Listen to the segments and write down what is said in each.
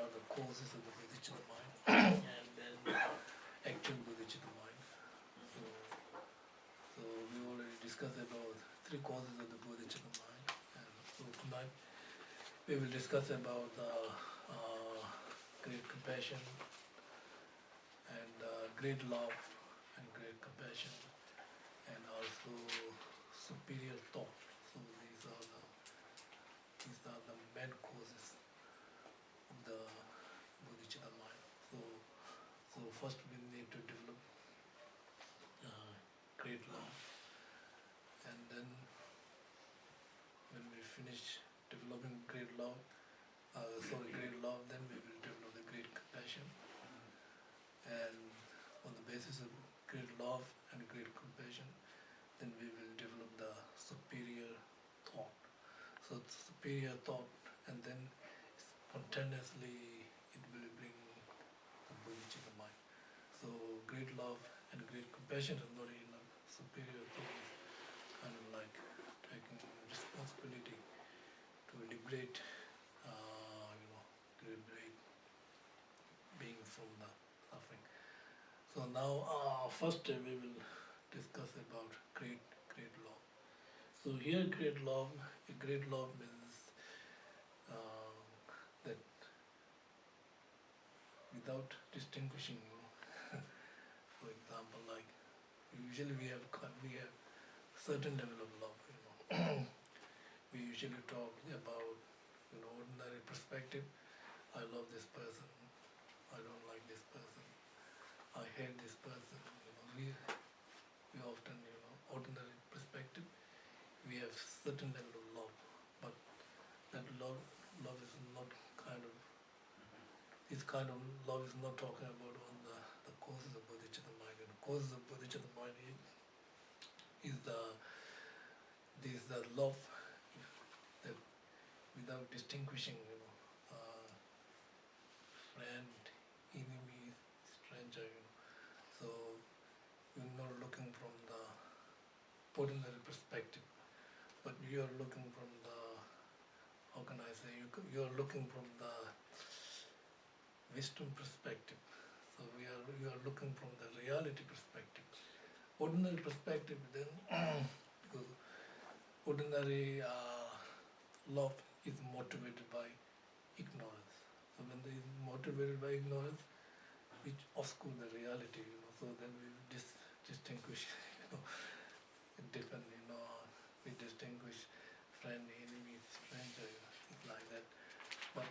are the causes of the bodhicitta mind and then actual bodhicitta mind. So we already discussed about three causes of the bodhicitta mind, and so tonight we will discuss about great compassion and great love and great compassion and also superior thought. So these are the main causes of the bodhicitta mind. So first we need to develop great love, and then when we finish developing great love, then we will develop the great compassion, and on the basis of great love and great compassion, then we will develop the superior thought. So superior thought, and then spontaneously it will bring the bodhicitta mind. So great love and great compassion is not enough. Superior thought is kind of like taking responsibility to liberate, liberate being from the suffering. So now, first we will discuss about great love. So here, great love means that without distinguishing, for example, like usually we have certain level of love. We usually talk about ordinary perspective. I love this person. I don't like this person. I hate this person. We often ordinary perspective. We have certain level of love, but that love is not kind of. This kind of love is not talking about on the causes of bodhicitta mind. And the causes of bodhicitta mind is the love that without distinguishing, friend, enemy, stranger. So you're not looking from the ordinary perspective, but you are looking from the, how can I say, you are looking from the wisdom perspective. So you are looking from the reality perspective. Ordinary perspective then, because ordinary love is motivated by ignorance. So when they is motivated by ignorance, which obscure the reality, so then we distinguish, different, we distinguish friend, enemy, stranger, things like that. But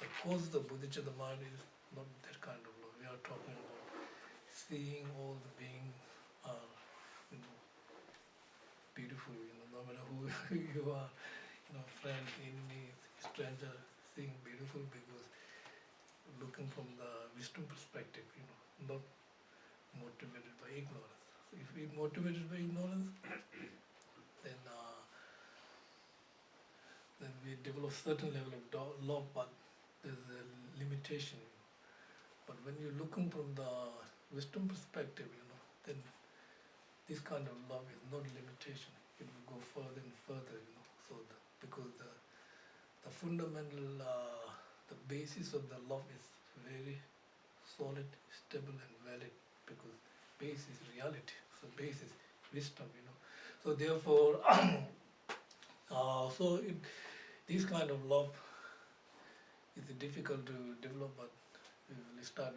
the cause of the bodhicitta mind is not that kind of love. We are talking about seeing all the beings are, beautiful, no matter who you are, friend, enemy, stranger, seeing beautiful because looking from the wisdom perspective, not motivated by ignorance. So if we motivated by ignorance, then we develop certain level of love, but there's a limitation. But when you're looking from the wisdom perspective, then this kind of love is not limitation. It will go further and further, So because the fundamental, the basis of the love is very solid, stable, and valid, because base is reality. So base is wisdom, So therefore, this kind of love is difficult to develop, but we will start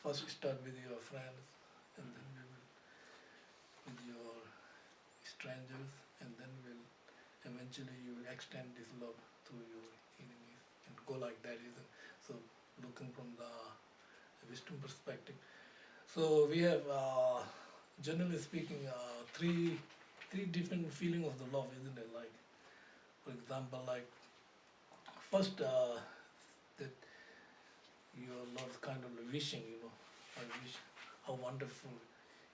first start with your friends, and then we will with your strangers, and then eventually you will extend this love to your enemies and go like that, isn't? So looking from the wisdom perspective. So we have, generally speaking, three different feelings of the love, isn't it? Like, for example, like first that your love kind of wishing, I wish how wonderful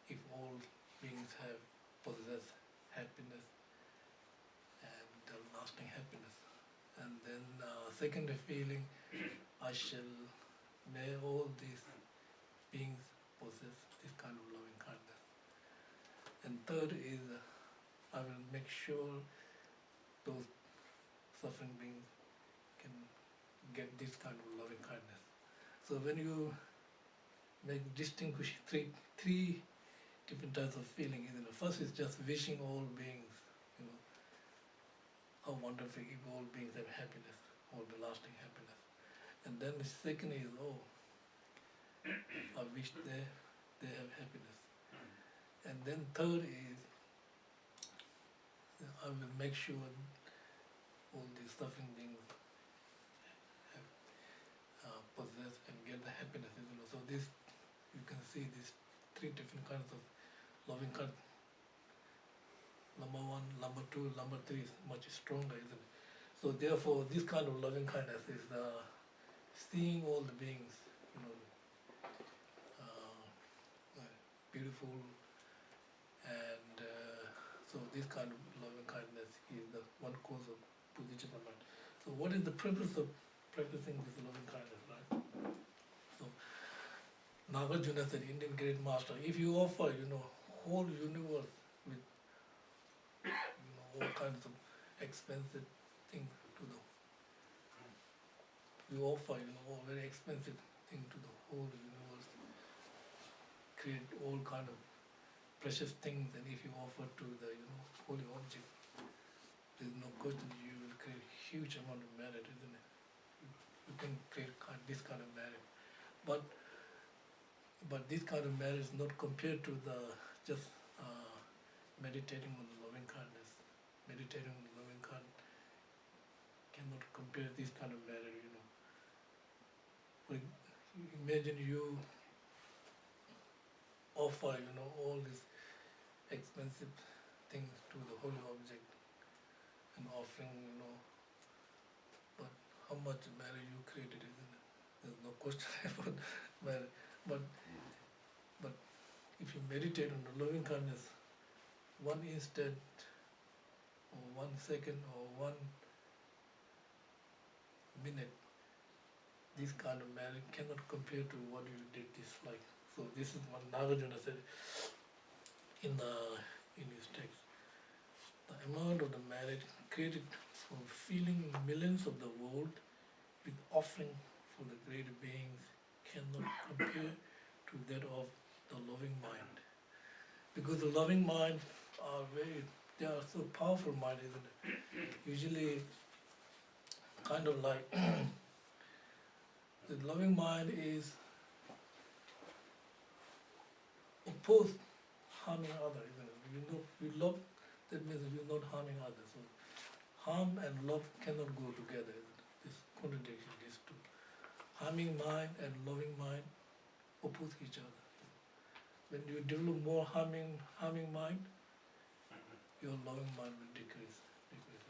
if all beings possess happiness and lasting happiness. And then second feeling, may all these beings possess this kind of loving kindness. And third is, I will make sure those suffering beings can get this kind of loving kindness. So when you distinguish three different types of feeling, first is just wishing all beings, how wonderful if all beings have happiness, all the lasting happiness. And then the second is, I wish they have happiness. And then third is, I will make sure all these suffering beings have, possess and get the happiness. So this, you can see these three different kinds of loving kindness. Number one, number two, number three is much stronger, isn't it? So therefore, this kind of loving kindness is seeing all the beings, beautiful, and so this kind of loving kindness is the one cause of Bodhisattva mind. So what is the purpose of practicing this loving kindness, right? So Nagarjuna said, Indian great master, if you offer, whole universe with, all kinds of expensive things to you offer, all very expensive thing to the whole universe, create all kind of precious things, and if you offer to the, holy object, there's no question you will create huge amount of merit, isn't it? You can create this kind of merit, but this kind of merit is not compared to the just meditating on the loving kindness. Meditating on the loving kindness cannot compare this kind of merit, Imagine you offer, all these expensive things to the holy object and offering, but how much merit you created, isn't it? There's no question about merit. But if you meditate on the loving kindness, one instant or 1 second or 1 minute, this kind of merit cannot compare to what you did this like. So this is what Nagarjuna said in his text. The amount of the merit created from feeling millions of the world with offering for the great beings cannot compare to that of the loving mind. Because the loving mind they are so powerful mind, isn't it? Usually kind of like the loving mind is opposed harming others, isn't it? You love, that means you're not harming others. So harm and love cannot go together, isn't it? This contradiction, these two. Harming mind and loving mind oppose each other. When you develop more harming mind, your loving mind will decrease like that.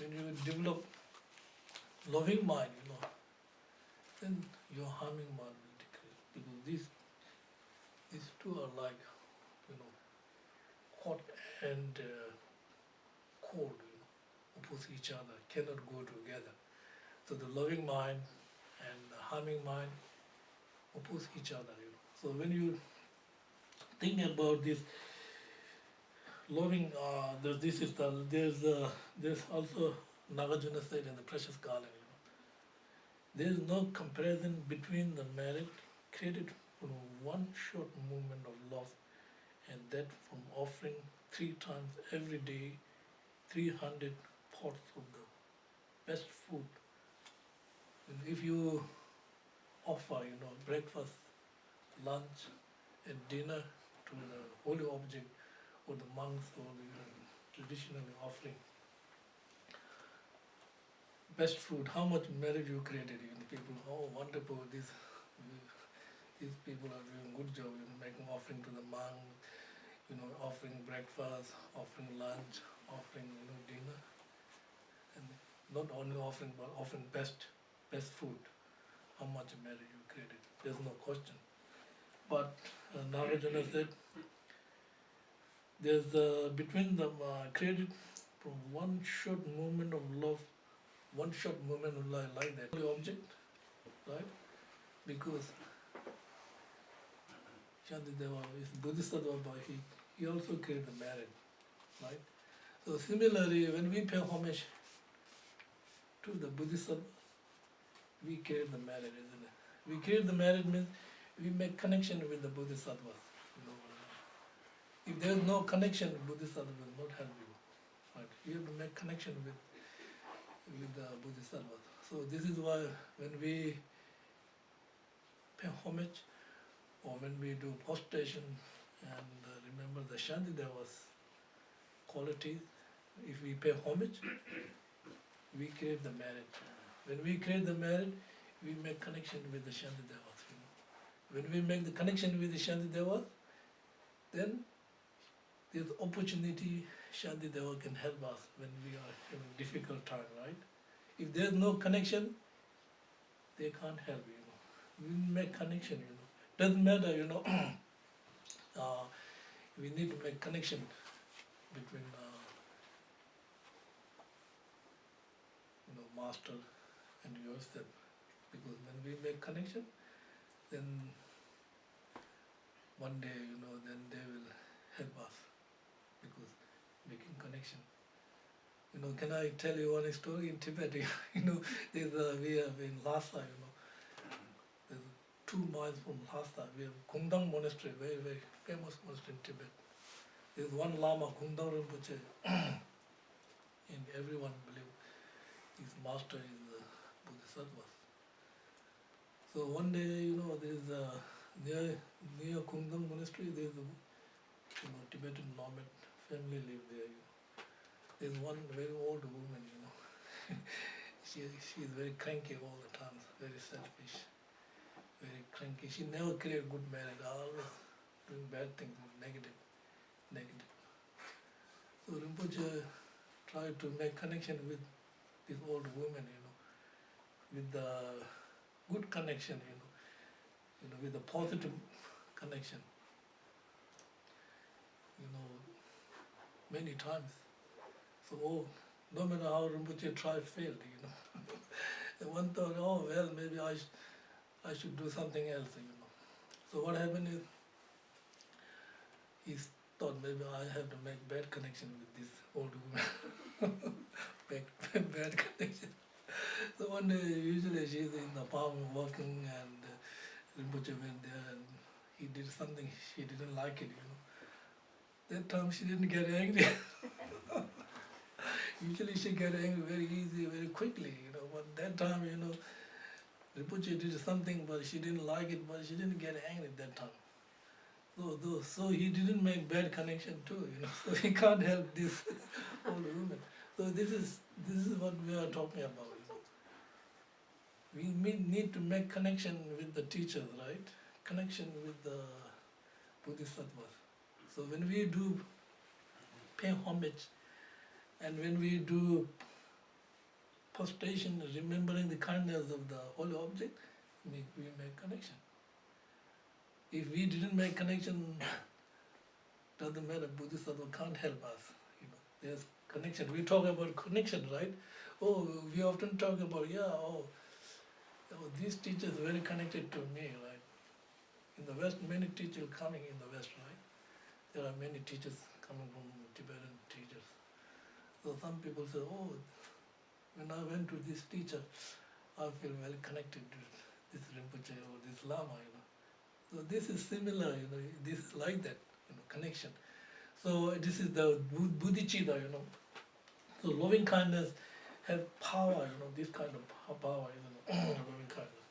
When you develop loving mind, then your harming mind will decrease. Because these two are like, hot and cold, oppose each other, cannot go together. So the loving mind and the harming mind oppose each other, So when you think about this loving, there's also Nagarjuna said in the Precious Garland, there is no comparison between the merit created from one short moment of love and that from offering 3 times every day 300 pots of the best food. And if you offer, breakfast, lunch, and dinner to the holy object or the monks or the traditionally offering best food, how much merit you created? People, wonderful! These people are doing good job, making offering to the monk, offering breakfast, offering lunch, offering dinner, and not only offering but offering best food. How much merit you created? There's no question. But Nagarjuna said, there's between them created from one short moment of love, one short moment of life like that. The object, right? Because Shantideva is Bodhisattva, but he also created the merit, right? So similarly, when we pay homage to the Bodhisattva, we create the marriage, isn't it? We create the marriage means we make connection with the Bodhisattva. You know, if there is no connection, Bodhisattva will not help you. Right? You have to make connection with the Bodhisattva. So this is why when we pay homage or when we do prostration and remember the Shantideva's qualities, if we pay homage, we create the marriage. When we create the marriage, we make connection with the Shantidevas. You know. When we make the connection with the Shantidevas, then there's opportunity Shantideva can help us when we are in a difficult time, right? If there's no connection, they can't help you. Know. We make connection, you know. Doesn't matter, you know. We need to make connection between master and yourself, because when we make connection, then one day, you know, then they will help us, because making connection. You know, can I tell you one story in Tibet? You know, we have in Lhasa, you know, there's 2 miles from Lhasa, we have Kundang Monastery, very, very famous monastery in Tibet. There's one Lama, Kundang Rinpoche, and everyone believes his master is the Bodhisattva. So one day, you know, there's near Kundang Monastery, there's a Tibetan nomad family live there. You know. There's one very old woman, you know. She's very cranky all the time, very selfish, very cranky. She never created good marriage, always doing bad things, negative. So Rinpoche tried to make connection with this old woman, you know, with the good connection, you know, with the positive connection, you know, many times. So, no matter how Rinpoche tried, failed, you know. And one thought, oh, well, maybe I should do something else, you know. So what happened is, he thought maybe I have to make bad connection with this old woman. bad connection. So one day, usually she's in the farm working, and Rinpoche went there and he did something, she didn't like it, you know. That time she didn't get angry. Usually she get angry very easy, very quickly, you know, but that time, you know, Rinpoche did something, but she didn't like it, but she didn't get angry that time. So he didn't make bad connection too, you know, so he can't help this old woman. So this is what we are talking about. You know. We need to make connection with the teachers, right? Connection with the Bodhisattvas. So when we do pay homage, and when we do prostration, remembering the kindness of the holy object, we make connection. If we didn't make connection, doesn't matter, Bodhisattva can't help us. You know, there's connection. We talk about connection, right? Oh, we often talk about, this teacher is very connected to me, right? In the West, many teachers coming in the West, right? There are many teachers coming from Tibetan teachers. So some people say, oh, when I went to this teacher, I feel very connected to this Rinpoche or this Lama, you know. So this is similar, you know, this is like that, you know, connection. So this is the Bodhicitta, you know. So loving kindness has power, you know, this kind of power, you know, loving kindness.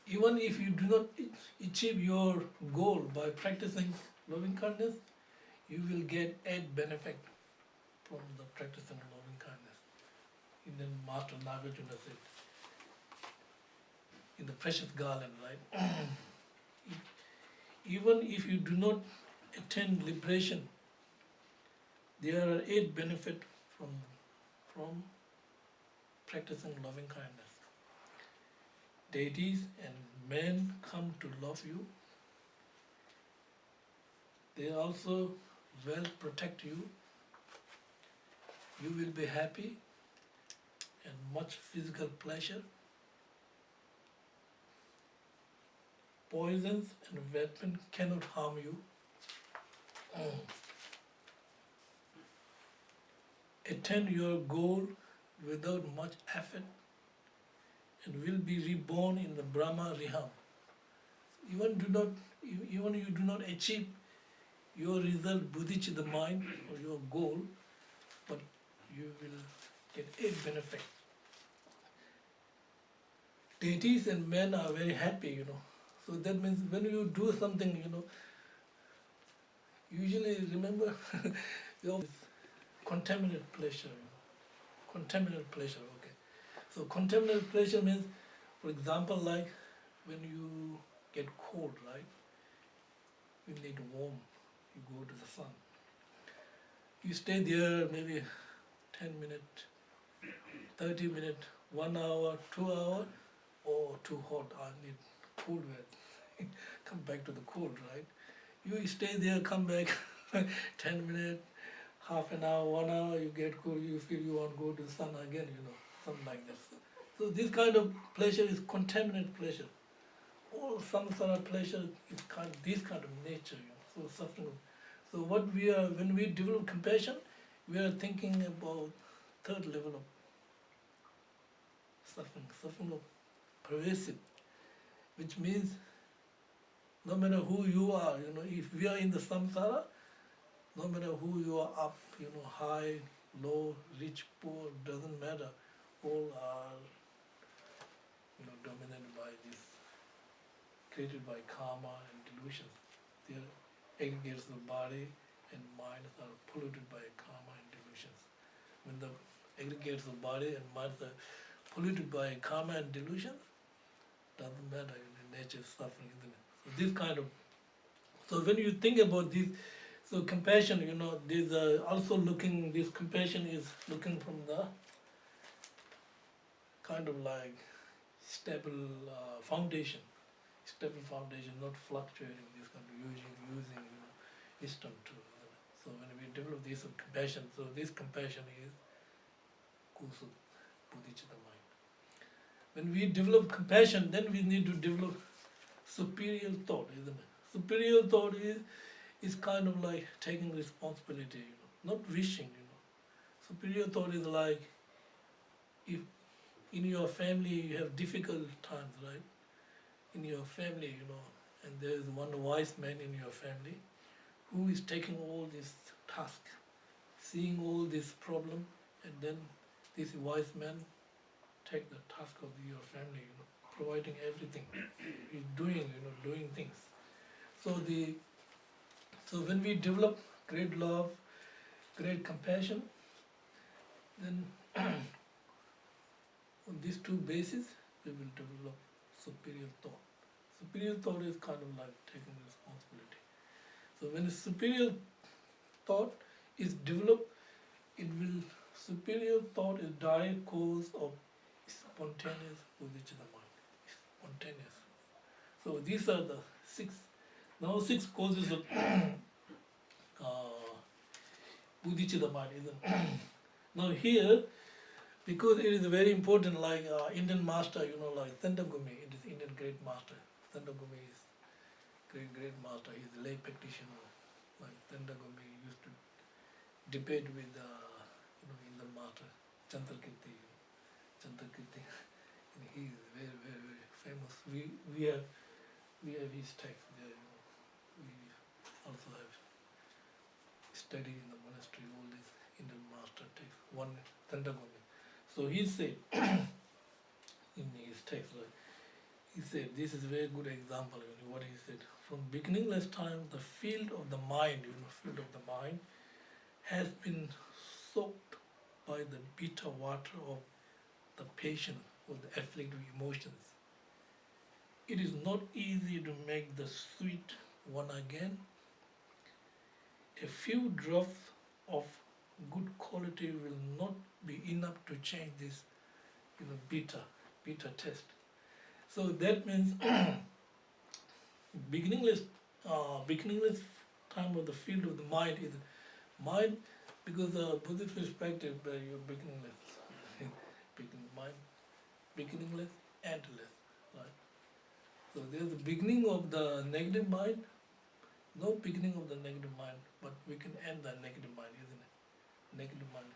Even if you do not achieve your goal by practicing loving kindness, you will get added benefit from the practicing loving kindness. In the Master Nagarjuna said, in the Precious Garland, right? Even if you do not attain liberation, there are 8 benefits from practicing loving kindness. Deities and men come to love you. They also will protect you. You will be happy and much physical pleasure. Poisons and weapons cannot harm you. Attain your goal without much effort and will be reborn in the Brahma Riham. Even you do not achieve your result, Bodhicitta mind, or your goal, but you will get a benefit. Deities and men are very happy, So that means when you do something, usually remember your contaminated pleasure, contaminated pleasure, okay. So contaminated pleasure means, for example, like when you get cold, right? You need warm, you go to the sun. You stay there maybe 10 minutes, 30 minutes, 1 hour, 2 hours, or too hot, I need cool weather. Come back to the cold, right? You stay there, come back 10 minutes, half an hour, 1 hour, you get cool, you feel you want to go to the sun again, something like that. So this kind of pleasure is contaminated pleasure. All samsara pleasure is this kind of nature, so suffering. So when we develop compassion, we are thinking about third level of suffering of pervasive, which means no matter who you are, if we are in the samsara, no matter who you are, up, high, low, rich, poor, doesn't matter, all are, dominated by this, created by karma and delusions. They are aggregates of body and mind are polluted by karma and delusions. When the aggregates of body and mind are polluted by karma and delusions, doesn't matter, nature is suffering, isn't it? So this kind of, so when you think about this, so compassion, this also looking, this compassion is looking from the kind of like stable foundation, not fluctuating, this kind of using wisdom to. So when we develop this compassion, so this compassion is kusut, bodhicitta mind. When we develop compassion, then we need to develop superior thought, isn't it? Superior thought is kind of like taking responsibility, not wishing, Superior thought is like if in your family you have difficult times, right? In your family, and there is one wise man in your family who is taking all this task, seeing all this problem, and then this wise man take the task of your family, providing everything. He's doing things. So when we develop great love, great compassion, then on these two bases, we will develop superior thought. Superior thought is kind of like taking responsibility. So when a superior thought is developed, superior thought is direct cause of spontaneous bodhicitta mind. Spontaneous. So these are the six causes of bodhicitta mind. Now here, because it is very important, like Indian master, like Tendagumi, it is Indian great master. Tendagumi is great master. He is a lay practitioner. Like Tendagumi used to debate with Indian master Chantakirti. And he is very, very, very famous. We have his text there. We also have studied in the monastery all these Indian master texts. One Tendagumi. So he said in his text, right, he said, this is a very good example, what he said. From beginningless time, the field of the mind, has been soaked by the bitter water of the patience or the afflictive emotions. It is not easy to make the sweet one again. A few drops of good quality will not be enough to change this, bitter taste. So that means beginningless time of the field of the mind is mind, because the Buddhist perspective, you're beginningless, beginningless, endless, right? So there's the beginning of the negative mind, no beginning of the negative mind, but we can end the negative mind, isn't it? Negative mind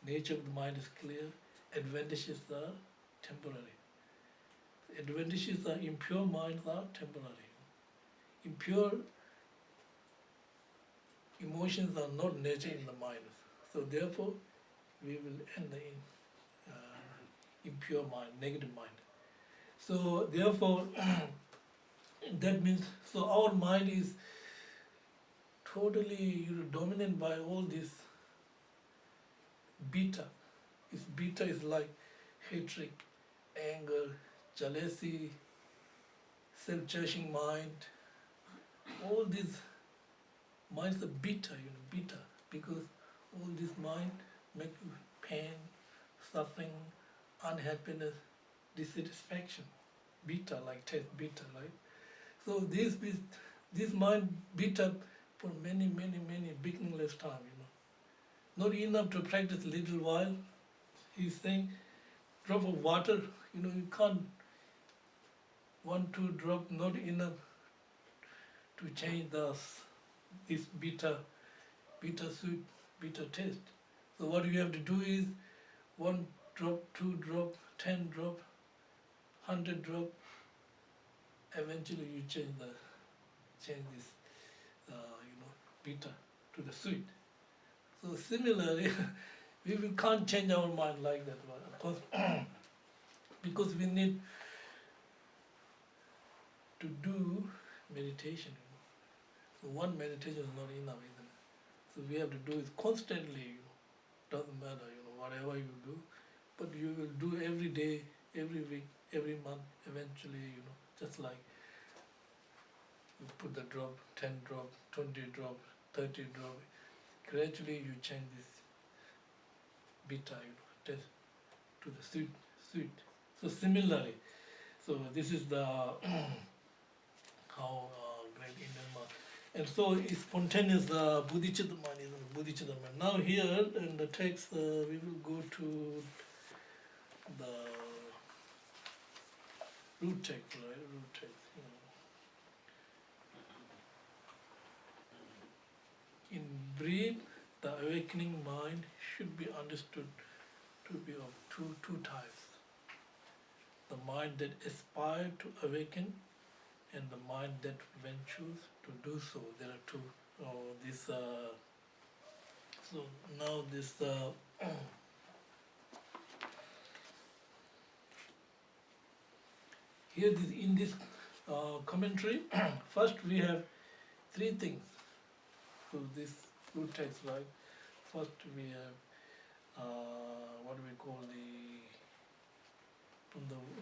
nature of the mind is clear, advantages are temporary. Advantages are impure minds are temporary. Impure emotions are not nature in the mind. So therefore, we will end in impure mind, negative mind. So therefore, that means, so our mind is totally dominant by all this beta. Beta is like hatred, anger, jealousy, self-judging mind. All these minds are beta, beta, because all this mind make you pain, suffering, unhappiness, dissatisfaction. Beta, like test beta, right? So this mind beat up for many beginningless time, Not enough to practice little while. He's saying drop of water, you can't 1-2 drop, not enough to change this bitter sweet, bitter taste. So what you have to do is 1 drop, 2 drop, 10 drop, 100 drop. Eventually you change this bitter to the sweet. So similarly, we can't change our mind like that, of course, because we need to do meditation. So one meditation is not enough, isn't it? So we have to do it constantly. Doesn't matter, whatever you do, but you will do every day, every week, every month. Eventually, just like you put the drop, 10 drop, 20 drop, 30 drop. Gradually, you change this bitter, taste to the sweet. So similarly, so this is the how great Indian monk. And so it's spontaneous Bodhisattva mind is Bodhisattva mind. Now here in the text we will go to the root text, right? Root text. In brief, the awakening mind should be understood to be of two types. The mind that aspires to awaken and the mind that ventures to do so. There are two. So now this here in this commentary, first we have 3 things. So this root text, right? First we have what we call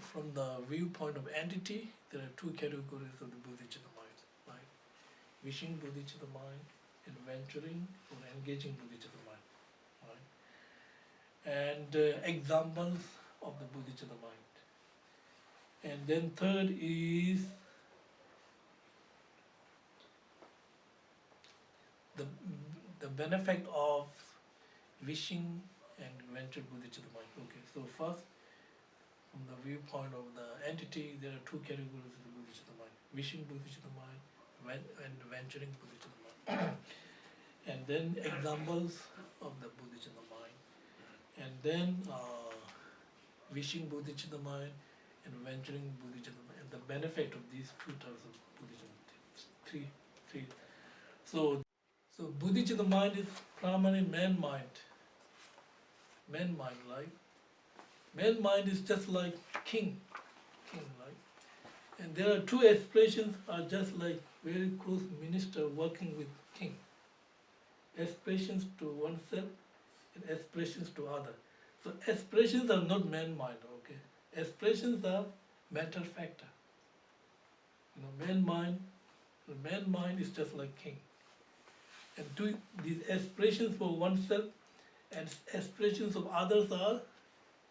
from the viewpoint of entity, there are 2 categories of the Bodhisattva mind, right? Wishing Bodhisattva mind and venturing or engaging Bodhisattva mind, right? And examples of the Bodhisattva mind. And then third is the benefit of wishing and ventured Bodhisattva mind. Okay, so first, from the viewpoint of the entity, there are 2 categories of the Bodhisattva mind: wishing Bodhisattva mind and venturing Bodhisattva mind. And then examples of the Bodhisattva mind, and then wishing Bodhisattva mind and venturing Bodhisattva mind, and the benefit of these 2 types of Bodhisattva. Three. So Bodhisattva mind is primarily man mind. Man mind, right? Man mind is just like king, right? And there are 2 expressions are just like very close minister working with king. Expressions to oneself and expressions to others. So expressions are not man mind, okay? Expressions are matter factor. Man mind is just like king. And these expressions for oneself and expressions of others are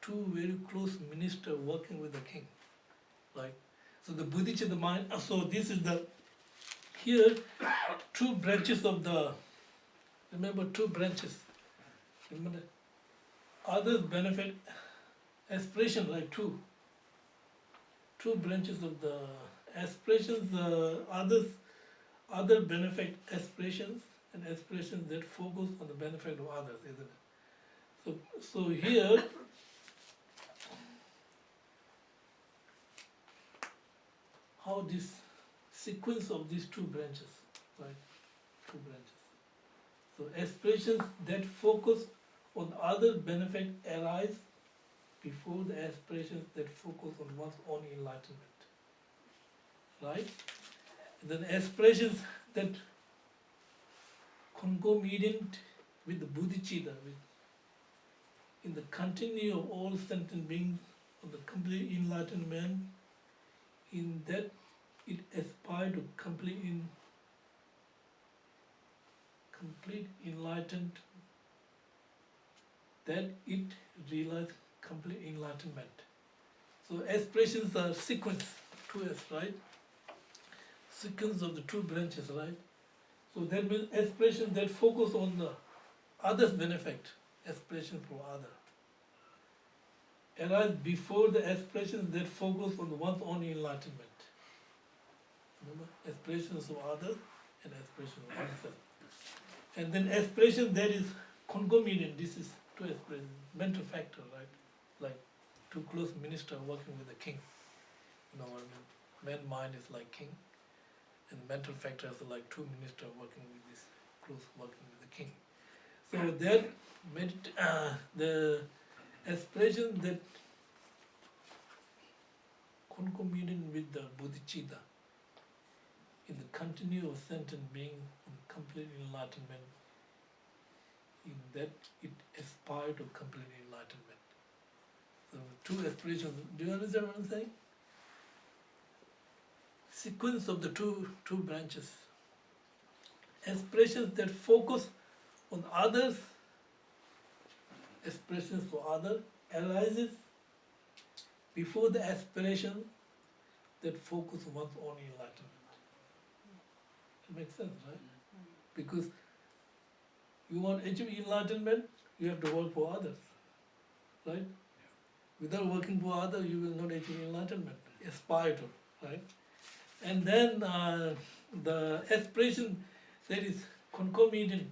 2 very close ministers working with the king, right? So the Bodhisattva mind. So this is here 2 branches of the. Remember 2 branches. Remember, others benefit expression like 2 branches of the expressions. Other benefit expressions and expressions that focus on the benefit of others, isn't it? So here, how this sequence of these two branches, right? Two branches. So aspirations that focus on other benefit arise before the aspirations that focus on one's own enlightenment, right? And then aspirations that concomitant with the Bodhicitta, in the continuity of all sentient beings of the complete enlightenment, in that it aspires to complete enlightened, that it realizes complete enlightenment. So aspirations are sequence, 2S, right? Sequence of the two branches, right? So that means aspirations that focus on the other's benefit, aspiration for other, arise before the aspirations that focus on one's own enlightenment. Remember, aspirations of others and aspirations of oneself. And then aspiration that is concomitant, this is two aspirations, mental factor, right? Like two close ministers working with the king. You know what I mean? Man mind is like king, and mental factors are like two ministers working with this close working with the king. So that the aspiration that concomitant with the bodhicitta in the continuous sentient being in complete enlightenment, in that it aspires to complete enlightenment. So two aspirations. Do you understand what I'm saying? Sequence of the two branches. Aspirations that focus on others, aspirations for others, arises before the aspiration that focus on one's own enlightenment. It makes sense, right? Because you want to achieve enlightenment, you have to work for others, right? Without working for others, you will not achieve enlightenment. Aspire to, right? And then the aspiration that is concomitant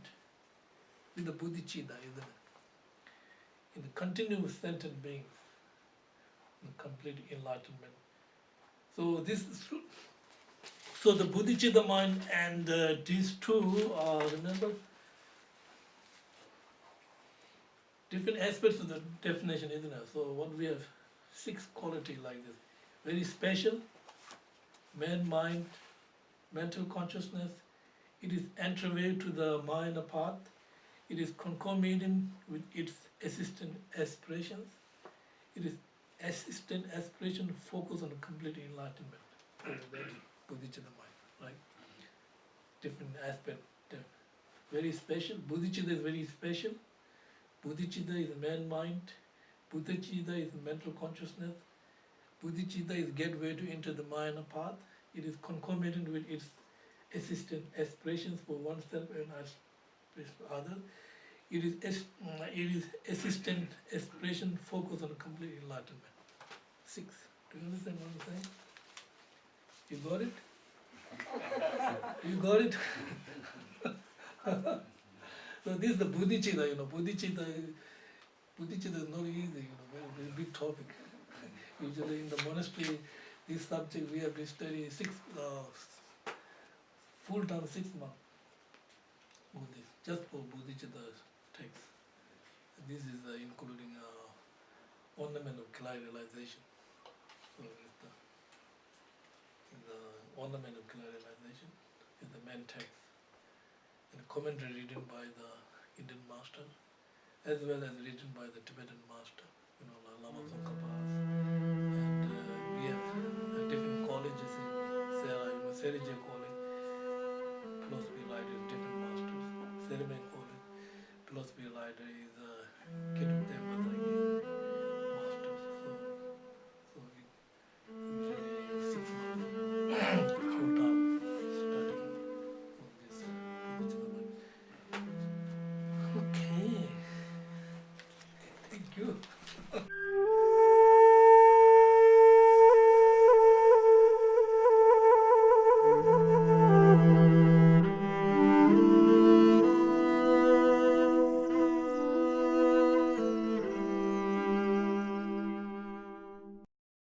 with the bodhicitta, isn't it? In the continuous sentient beings, in complete enlightenment. So so the bodhicitta mind and these two are, remember, different aspects of the definition, isn't it? So what we have 6 qualities like this. Very special, man, mind, mental consciousness. It is entryway to the mind path. It is concomitant with its assistant aspirations. It is assistant aspiration focus on complete enlightenment. That is bodhicitta mind, right? Different aspect. Very special. Bodhicitta is very special. Bodhicitta is man mind. Bodhicitta is mental consciousness. Bodhicitta is gateway to enter the mind path. It is concomitant with its assistant aspirations for oneself and aspirations for others. It is assistant aspiration focus on complete enlightenment. 6. Do you understand what I'm saying? You got it? You got it? So this is the bodhicitta, Bodhicitta is not easy, very big topic. Usually in the monastery, this subject we have to study full-time 6 months. Buddhist, just for bodhicitta text. This is including ornament of clear realization. So it's the ornament of clear realization is the main text. And the commentary written by the Indian master, as well as written by the Tibetan master, Lama Tsongkhapa. And we have different colleges in Serije College, philosophy writer is different masters. Serime College, philosophy writer is